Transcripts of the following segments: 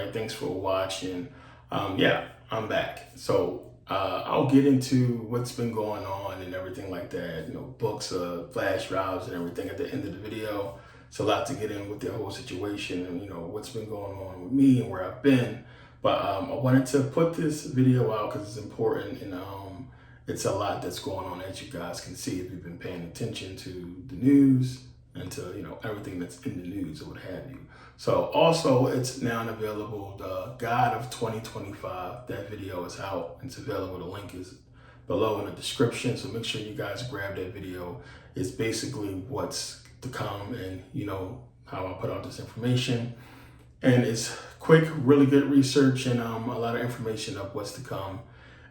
everybody. Thanks for watching. Yeah, I'm back. So I'll get into what's been going on and everything like that. You know, books, flash drives, and everything at the end of the video. It's a lot to get in with the whole situation and what's been going on with me and where I've been. But I wanted to put this video out because it's important and it's a lot that's going on, as you guys can see if you've been paying attention to the news and to everything that's in the news or what have you. So also it's now available, the God of 2025. That video is out. It's available. The link is below in the description. So make sure you guys grab that video. It's basically what's to come and how I put out this information. And it's quick, really good research and a lot of information of what's to come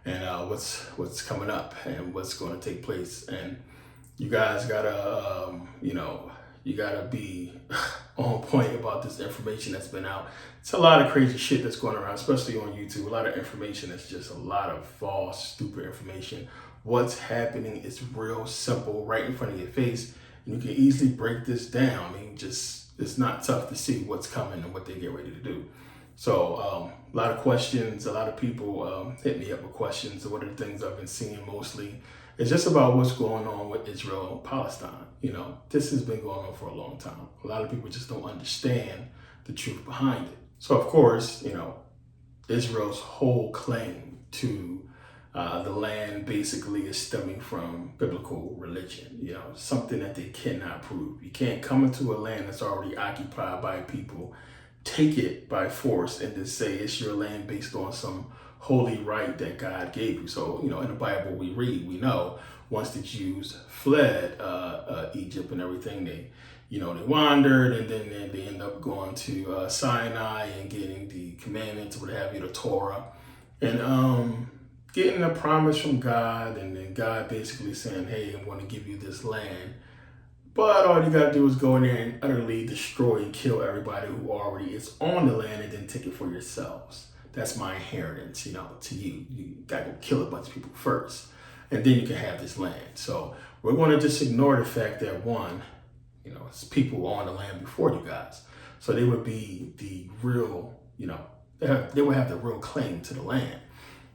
and what's coming up and what's going to take place. And you guys gotta, you gotta be on point about this information that's been out. It's a lot of crazy shit that's going around, especially on YouTube. A lot of information that's just a lot of false, stupid information. What's happening is real simple, right in front of your face. And you can easily break this down. I mean, it's not tough to see what's coming and what they get ready to do. So a lot of questions, a lot of people hit me up with questions. So what are the things I've been seeing mostly? It's just about what's going on with Israel and Palestine. This has been going on for a long time. A lot of people just don't understand the truth behind it. So of course, Israel's whole claim to the land basically is stemming from biblical religion, something that they cannot prove. You can't come into a land that's already occupied by people, take it by force, and just say it's your land based on some holy right that God gave you. So, in the Bible we read, we know once the Jews fled Egypt and everything, they wandered, and then they end up going to Sinai and getting the commandments, what have you, the Torah, and getting a promise from God, and then God basically saying, hey, I'm going to give you this land. But all you got to do is go in there and utterly destroy and kill everybody who already is on the land and then take it for yourselves. That's my inheritance, to you. You got to kill a bunch of people first, and then you can have this land. So we're going to just ignore the fact that one, it's people on the land before you guys. So they would be the real, they would have the real claim to the land.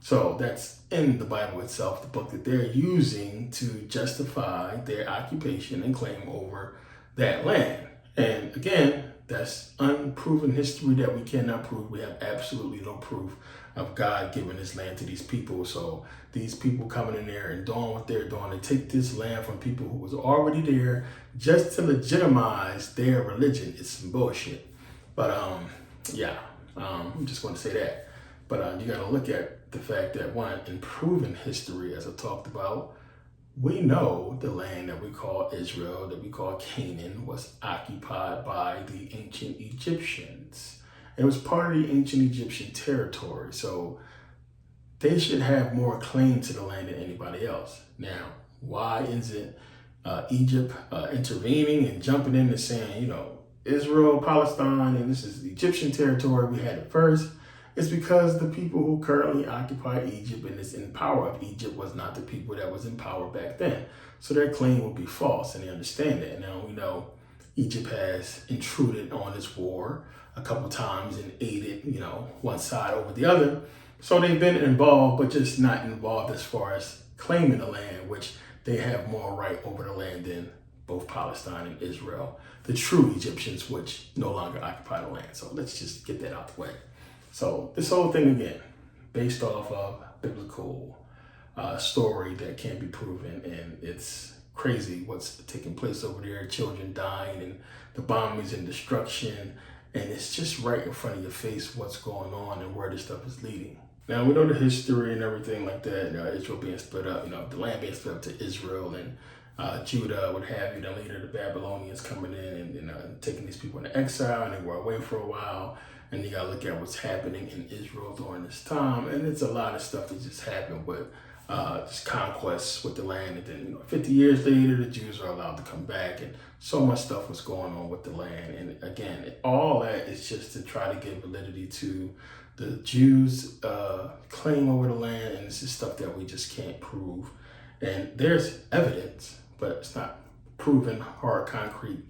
So that's in the Bible itself, the book that they're using to justify their occupation and claim over that land. And again, that's unproven history that we cannot prove. We have absolutely no proof of God giving this land to these people. So these people coming in there and doing what they're doing to take this land from people who was already there just to legitimize their religion is some bullshit. But I'm just going to say that. But you got to look at the fact that one, in proven history, as I talked about, we know the land that we call Israel, that we call Canaan, was occupied by the ancient Egyptians. It was part of the ancient Egyptian territory. So they should have more claim to the land than anybody else. Now, why isn't Egypt intervening and jumping in and saying, Israel, Palestine, and this is the Egyptian territory, we had it first? It's because the people who currently occupy Egypt and is in power of Egypt was not the people that was in power back then. So their claim would be false, and they understand that. Now we know Egypt has intruded on this war a couple times and aided, one side over the other. So they've been involved, but just not involved as far as claiming the land, which they have more right over the land than both Palestine and Israel, the true Egyptians, which no longer occupy the land. So let's just get that out the way. So this whole thing, again, based off of biblical story that can't be proven, and it's crazy what's taking place over there, children dying and the bombings and destruction, and it's just right in front of your face what's going on and where this stuff is leading. Now, we know the history and everything like that, Israel being split up, the land being split up to Israel and Judah, what have you, then later the Babylonians coming in and taking these people into exile, and they were away for a while. And you gotta look at what's happening in Israel during this time. And it's a lot of stuff that just happened with just conquests with the land. And then 50 years later, the Jews are allowed to come back. And so much stuff was going on with the land. And again, all that is just to try to give validity to the Jews' claim over the land. And this is stuff that we just can't prove. And there's evidence, but it's not proven, hard, concrete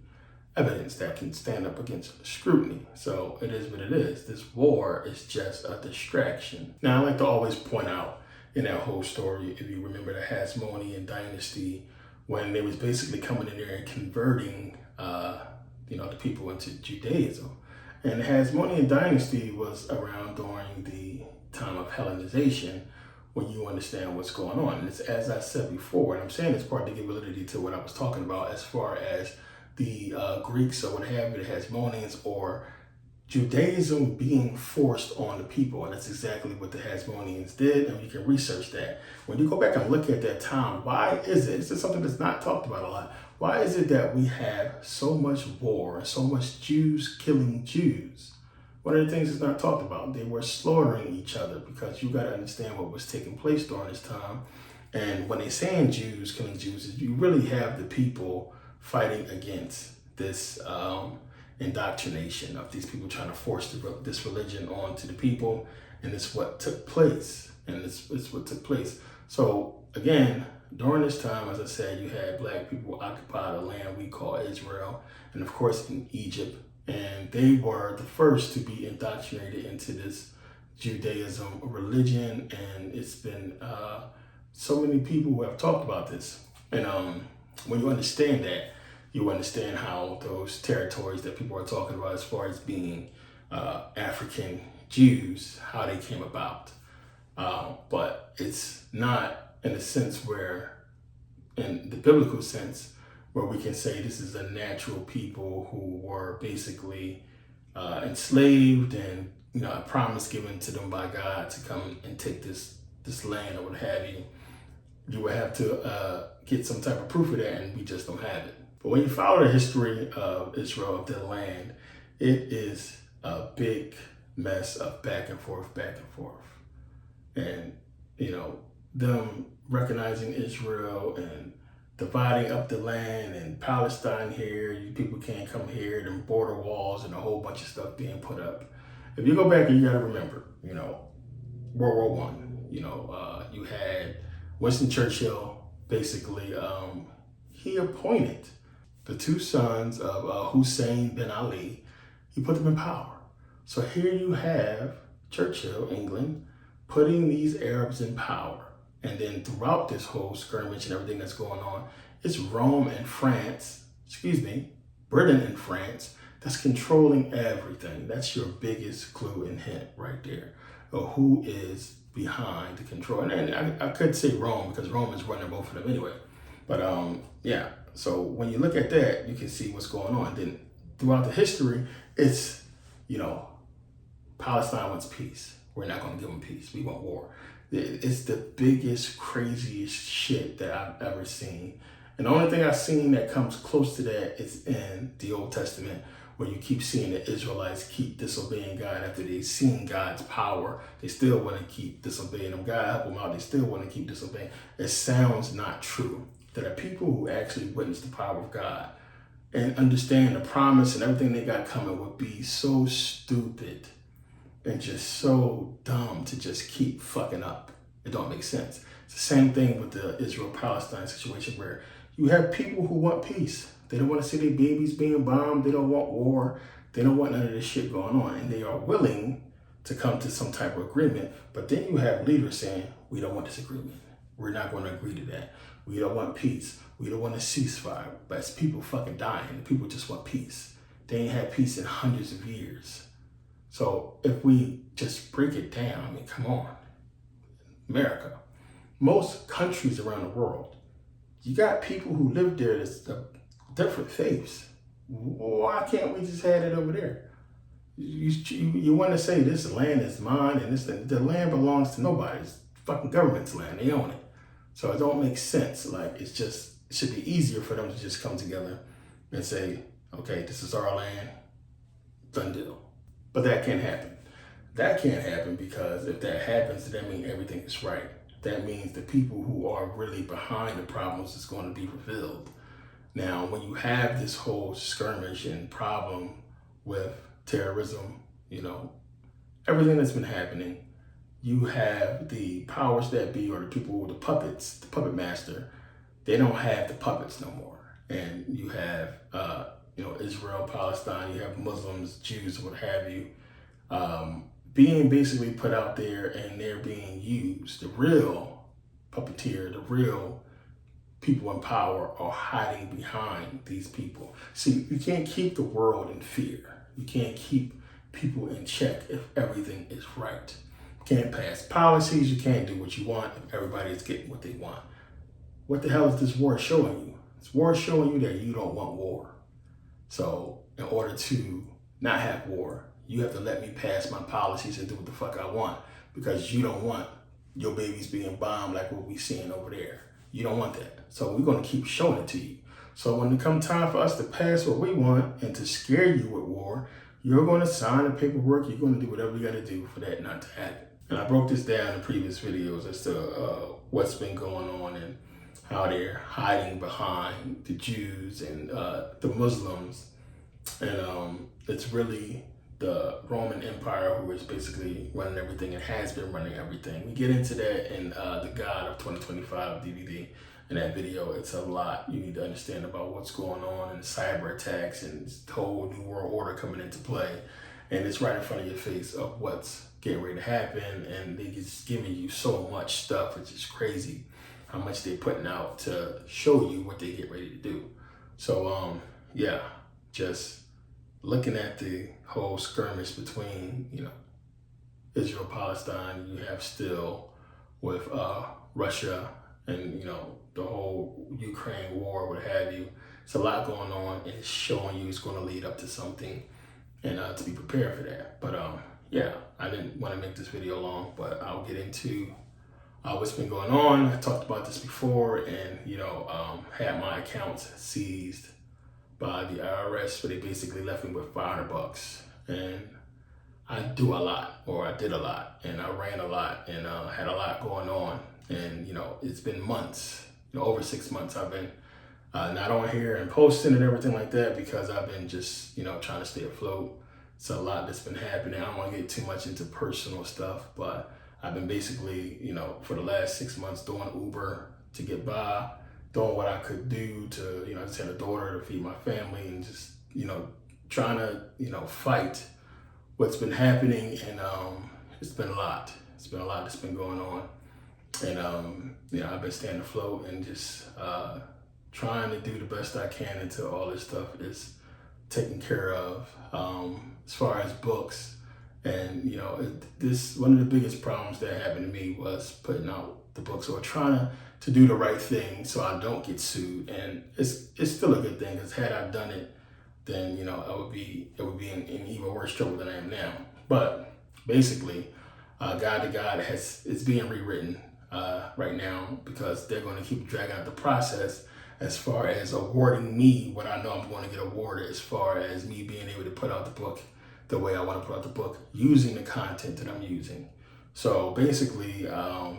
evidence that can stand up against scrutiny. So it is what it is. This war is just a distraction. Now, I like to always point out in that whole story, if you remember the Hasmonean dynasty, when they was basically coming in there and converting, the people into Judaism. And the Hasmonean dynasty was around during the time of Hellenization, when you understand what's going on. And it's, as I said before, and I'm saying this part to give validity to what I was talking about as far as the Greeks or what have you, the Hasmoneans, or Judaism being forced on the people. And that's exactly what the Hasmoneans did, and you can research that. When you go back and look at that time, why is it, this is something that's not talked about a lot, why is it that we have so much war and so much Jews killing Jews? One of the things that's not talked about, they were slaughtering each other, because you got to understand what was taking place during this time. And when they're saying Jews killing Jews, you really have the people fighting against this indoctrination of these people trying to force this religion onto the people. And it's what took place. It's what took place. So again, during this time, as I said, you had black people occupy the land we call Israel, and of course in Egypt. And they were the first to be indoctrinated into this Judaism religion. And it's been so many people who have talked about this. And when you understand that, you understand how those territories that people are talking about as far as being African Jews, how they came about. But it's not in a sense where, in the biblical sense, where we can say this is a natural people who were basically enslaved, and a promise given to them by God to come and take this land or what have you. You would have to get some type of proof of that, and we just don't have it. But when you follow the history of Israel, of their land, it is a big mess of back and forth. And, them recognizing Israel and dividing up the land, and Palestine here, you people can't come here, and border walls and a whole bunch of stuff being put up. If you go back, and you got to remember, World War I, you had Winston Churchill, basically, he appointed the two sons of Hussein bin Ali, he put them in power. So here you have Churchill, England, putting these Arabs in power. And then throughout this whole skirmish and everything that's going on, it's Rome and France, Britain and France, that's controlling everything. That's your biggest clue and hint right there of who is behind the control. And I could say Rome, because Rome is running both of them anyway. But yeah, so when you look at that, you can see what's going on. Then throughout the history, it's, Palestine wants peace. We're not going to give them peace. We want war. It's the biggest, craziest shit that I've ever seen. And the only thing I've seen that comes close to that is in the Old Testament, where you keep seeing the Israelites keep disobeying God after they've seen God's power. They still want to keep disobeying them. God help them out. They still want to keep disobeying. It sounds not true. There are people who actually witness the power of God and understand the promise and everything they got coming would be so stupid and just so dumb to just keep fucking up. It don't make sense. It's the same thing with the Israel-Palestine situation, where you have people who want peace. They don't want to see their babies being bombed. They don't want war. They don't want none of this shit going on. And they are willing to come to some type of agreement. But then you have leaders saying, we don't want this agreement. We're not going to agree to that. We don't want peace. We don't want a ceasefire. But it's people fucking dying. The people just want peace. They ain't had peace in hundreds of years. So if we just break it down, come on. America, most countries around the world, you got people who live there that's different faiths. Why can't we just have it over there? You want to say this land is mine, and the land belongs to nobody. It's fucking government's land. They own it. So it don't make sense. It should be easier for them to just come together and say, okay, this is our land, done deal. But that can't happen. That can't happen, because if that happens, that means everything is right. That means the people who are really behind the problems is going to be revealed. Now, when you have this whole skirmish and problem with terrorism, everything that's been happening, you have the powers that be, or the people, the puppet master, they don't have the puppets no more. And you have Israel, Palestine, you have Muslims, Jews, what have you, being basically put out there and they're being used. The real puppeteer, the real people in power are hiding behind these people. See, you can't keep the world in fear. You can't keep people in check if everything is right. You can't pass policies. You can't do what you want if everybody is getting what they want. What the hell is this war showing you? This war is showing you that you don't want war. So in order to not have war, you have to let me pass my policies and do what the fuck I want, because you don't want your babies being bombed like what we're seeing over there. You don't want that. So we're going to keep showing it to you. So when it comes time for us to pass what we want and to scare you with war, you're going to sign the paperwork. You're going to do whatever you got to do for that not to happen. And I broke this down in previous videos as to what's been going on and how they're hiding behind the Jews and the Muslims. And it's really the Roman Empire who is basically running everything and has been running everything. We get into that in the God of 2025 DVD. In that video, it's a lot you need to understand about what's going on and the cyber attacks and this whole new world order coming into play. And it's right in front of your face of what's getting ready to happen. And they just giving you so much stuff. It's just crazy how much they're putting out to show you what they get ready to do. So, yeah, just looking at the whole skirmish between, Israel, Palestine, you have still with Russia and, the whole Ukraine war, what have you. It's a lot going on, and it's showing you it's going to lead up to something, and to be prepared for that. But yeah, I didn't want to make this video long, but I'll get into what's been going on. I talked about this before, and had my accounts seized by the IRS, but they basically left me with $500. And I do a lot, or I did a lot, and I ran a lot, and had a lot going on. And it's been months, over 6 months I've been not on here and posting and everything like that, because I've been just trying to stay afloat. It's a lot that's been happening. I don't want to get too much into personal stuff, but I've been basically for the last 6 months doing Uber to get by, doing what I could do to I just had a daughter to feed my family, and just trying to fight what's been happening. And it's been a lot. It's been a lot that's been going on. And I've been staying afloat and just trying to do the best I can until all this stuff is taken care of. As far as books, and this one of the biggest problems that happened to me was putting out the books, or trying to do the right thing so I don't get sued. And it's still a good thing, because had I done it, then I would be in even worse trouble than I am now. But basically, God to God it's being rewritten right now, because they're going to keep dragging out the process as far as awarding me what I know I'm going to get awarded, as far as me being able to put out the book the way I want to put out the book, using the content that I'm using. So basically, I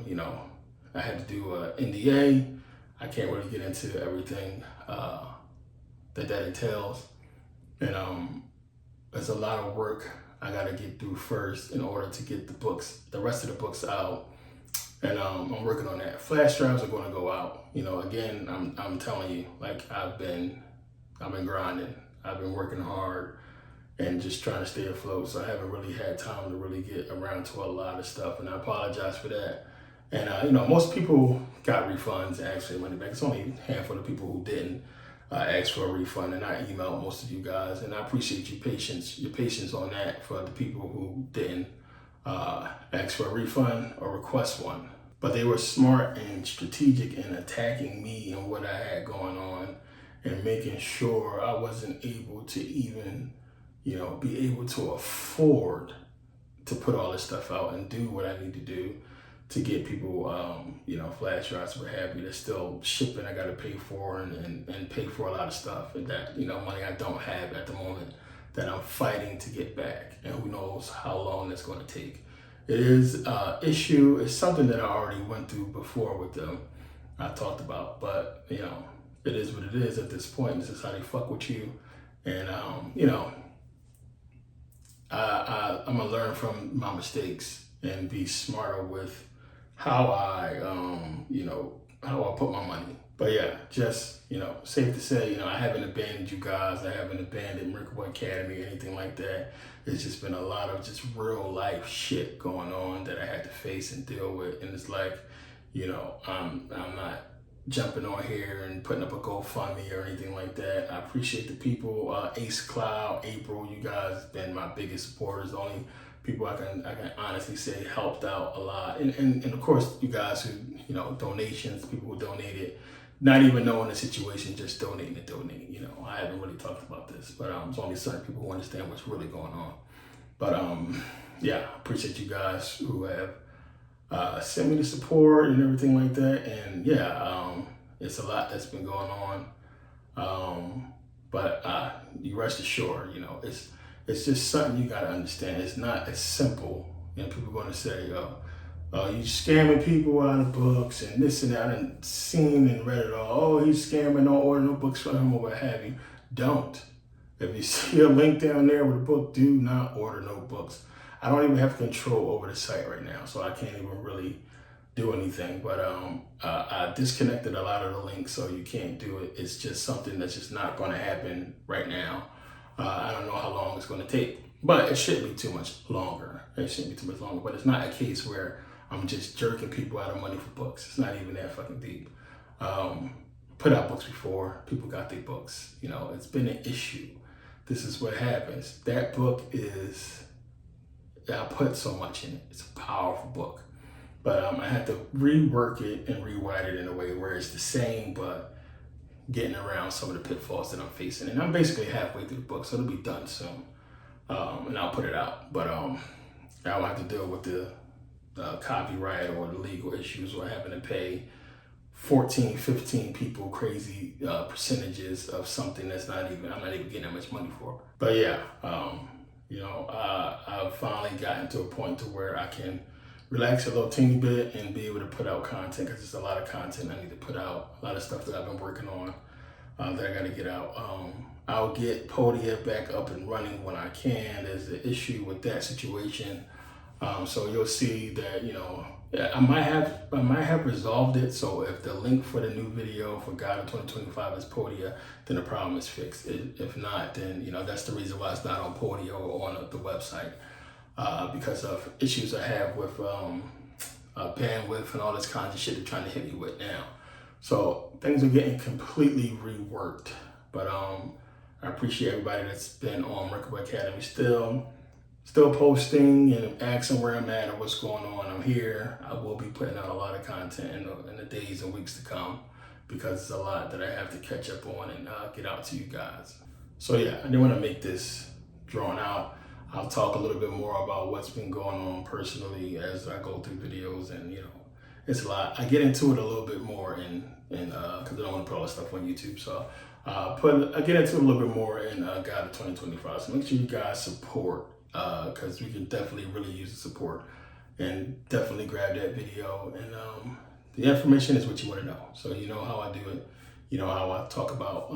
had to do an NDA. I can't really get into everything that entails. And there's a lot of work I got to get through first in order to get the rest of the books out. And I'm working on that. Flash drives are going to go out. Again, I'm telling you, like, I've been grinding. I've been working hard and just trying to stay afloat. So I haven't really had time to really get around to a lot of stuff, and I apologize for that. And most people got refunds and actually money back. It's only a handful of people who didn't ask for a refund, and I emailed most of you guys, and I appreciate your patience on that for the people who didn't ask for a refund or request one. But they were smart and strategic in attacking me and what I had going on, and making sure I wasn't able to even be able to afford to put all this stuff out and do what I need to do to get people, flash drives, what have you. There's still shipping I got to pay for, and pay for a lot of stuff, and that, money I don't have at the moment that I'm fighting to get back, and who knows how long that's going to take. It is an issue. It's something that I already went through before with them. I talked about, but it is what it is at this point. This is how they fuck with you, and I'm gonna learn from my mistakes and be smarter with how I how do I put my money? But yeah, just, safe to say, I haven't abandoned you guys. I haven't abandoned Merkable Academy, anything like that. It's just been a lot of just real life shit going on that I had to face and deal with. And it's like, I'm not jumping on here and putting up a GoFundMe or anything like that. I appreciate the people, Ace Cloud, April, you guys have been my biggest supporters. The only people I can honestly say helped out a lot. And of course, you guys who, donations, people who donated, not even knowing the situation, just donating. I haven't really talked about this, but there's only certain people who understand what's really going on. But yeah, appreciate you guys who have sent me the support and everything like that. And yeah, it's a lot that's been going on. But you rest assured, it's just something you gotta understand. It's not as simple. People are gonna say, you scamming people out of books and this and that. I done seen and read it all. Oh, he's scamming, don't order no books from him or what have you. Don't. If you see a link down there with a book, do not order no books. I don't even have control over the site right now, so I can't even really do anything. But I disconnected a lot of the links, so you can't do it. It's just something that's just not gonna happen right now. I don't know how long it's gonna take, but it shouldn't be too much longer. But it's not a case where I'm just jerking people out of money for books. It's not even that fucking deep. Put out books before, people got their books. It's been an issue. This is what happens. That book I put so much in it. It's a powerful book. But I had to rework it and rewrite it in a way where it's the same, but getting around some of the pitfalls that I'm facing. And I'm basically halfway through the book, so it'll be done soon. And I'll put it out. But I don't have to deal with the copyright or the legal issues or having to pay 14, 15 people crazy percentages of something I'm not even getting that much money for. But yeah, I've finally gotten to a point to where I can relax a little teeny bit and be able to put out content, because there's a lot of content I need to put out, a lot of stuff that I've been working on that I got to get out. I'll get Podia back up and running when I can. There's an issue with that situation. So you'll see that, I might have resolved it. So if the link for the new video for God of 2025 is Podia, then the problem is fixed. If not, then, that's the reason why it's not on Podia or on the website, because of issues I have with bandwidth and all this kind of shit they're trying to hit me with now. So things are getting completely reworked. But I appreciate everybody that's been on Merkable Academy still posting and asking where I'm at and what's going on. I'm here. I will be putting out a lot of content in the days and weeks to come, because it's a lot that I have to catch up on and get out to you guys. So yeah, I didn't want to make this drawn out. I'll talk a little bit more about what's been going on personally as I go through videos, and it's a lot. I get into it a little bit more because I don't want to put all this stuff on YouTube. So I get into it a little bit more in God of 2025. So make sure you guys support, because we can definitely really use the support, and definitely grab that video. And the information is what you want to know. So you know how I do it. You know how I talk about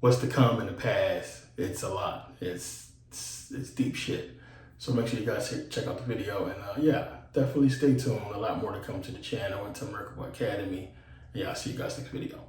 what's to come in the past. It's a lot. It's deep shit. So make sure you guys check out the video, and yeah, definitely stay tuned. A lot more to come to the channel and to Merkable Academy. Yeah, I'll see you guys next video.